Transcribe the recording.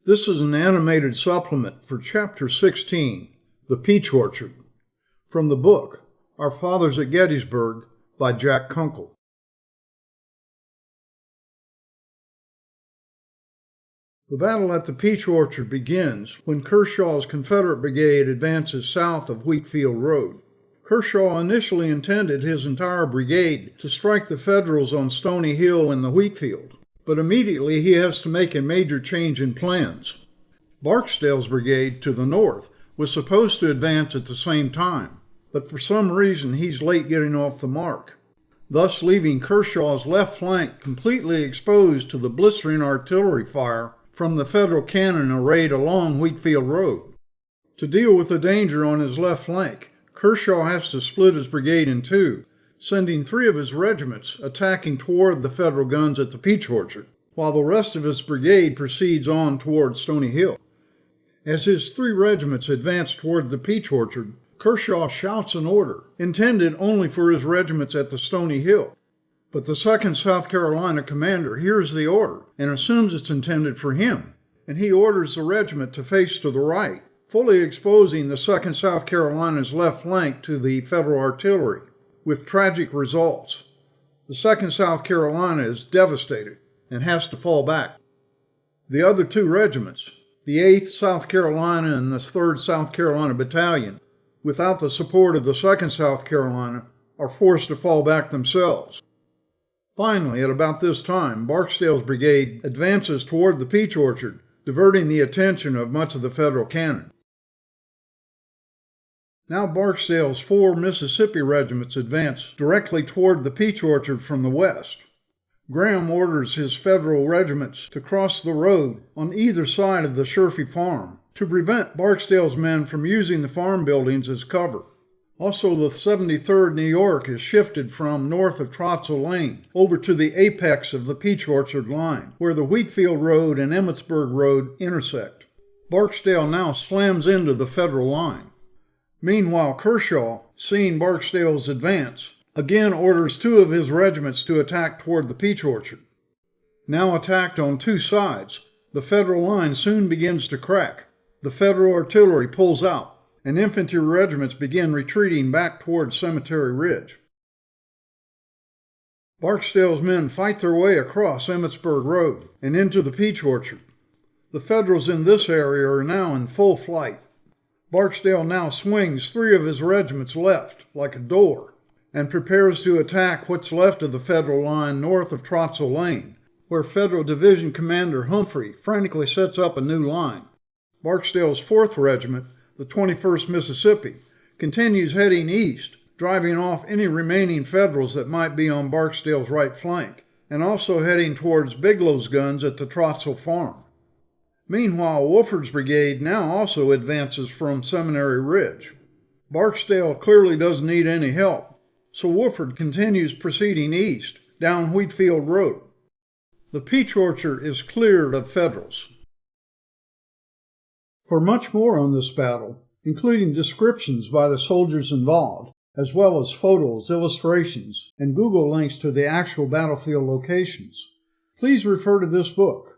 This is an animated supplement for Chapter 16, The Peach Orchard, from the book Our Fathers at Gettysburg by Kunkel. The battle at the Peach Orchard begins when Kershaw's Confederate brigade advances south of Wheatfield Road. Kershaw initially intended his entire brigade to strike the Federals on Stony Hill in the Wheatfield, but immediately he has to make a major change in plans. Barksdale's brigade to the north was supposed to advance at the same time, but for some reason he's late getting off the mark, thus leaving Kershaw's left flank completely exposed to the blistering artillery fire from the Federal cannon arrayed along Wheatfield Road. To deal with the danger on his left flank, Kershaw has to split his brigade in two, sending 3 of his regiments attacking toward the Federal guns at the Peach Orchard, while the rest of his brigade proceeds on toward Stony Hill. As his 3 regiments advance toward the Peach Orchard, Kershaw shouts an order intended only for his regiments at the Stony Hill. But the 2nd South Carolina commander hears the order and assumes it's intended for him, and he orders the regiment to face to the right, fully exposing the 2nd South Carolina's left flank to the Federal artillery, with tragic results. The 2nd South Carolina is devastated and has to fall back. The other 2 regiments, the 8th South Carolina and the 3rd South Carolina Battalion, without the support of the 2nd South Carolina, are forced to fall back themselves. Finally, at about this time, Barksdale's brigade advances toward the Peach Orchard, diverting the attention of much of the Federal cannon. Now Barksdale's 4 Mississippi regiments advance directly toward the Peach Orchard from the west. Graham orders his Federal regiments to cross the road on either side of the Sherfy farm to prevent Barksdale's men from using the farm buildings as cover. Also, the 73rd New York is shifted from north of Trotzel Lane over to the apex of the Peach Orchard line, where the Wheatfield Road and Emmitsburg Road intersect. Barksdale now slams into the Federal line. Meanwhile, Kershaw, seeing Barksdale's advance, again orders 2 of his regiments to attack toward the Peach Orchard. Now attacked on 2 sides, the Federal line soon begins to crack. The Federal artillery pulls out, and infantry regiments begin retreating back toward Cemetery Ridge. Barksdale's men fight their way across Emmitsburg Road and into the Peach Orchard. The Federals in this area are now in full flight. Barksdale now swings 3 of his regiments left, like a door, and prepares to attack what's left of the Federal line north of Trotzel Lane, where Federal Division Commander Humphrey frantically sets up a new line. Barksdale's 4th Regiment, the 21st Mississippi, continues heading east, driving off any remaining Federals that might be on Barksdale's right flank, and also heading towards Bigelow's guns at the Trotzel farm. Meanwhile, Wofford's brigade now also advances from Seminary Ridge. Barksdale clearly doesn't need any help, so Wofford continues proceeding east, down Wheatfield Road. The Peach Orchard is cleared of Federals. For much more on this battle, including descriptions by the soldiers involved, as well as photos, illustrations, and Google links to the actual battlefield locations, please refer to this book.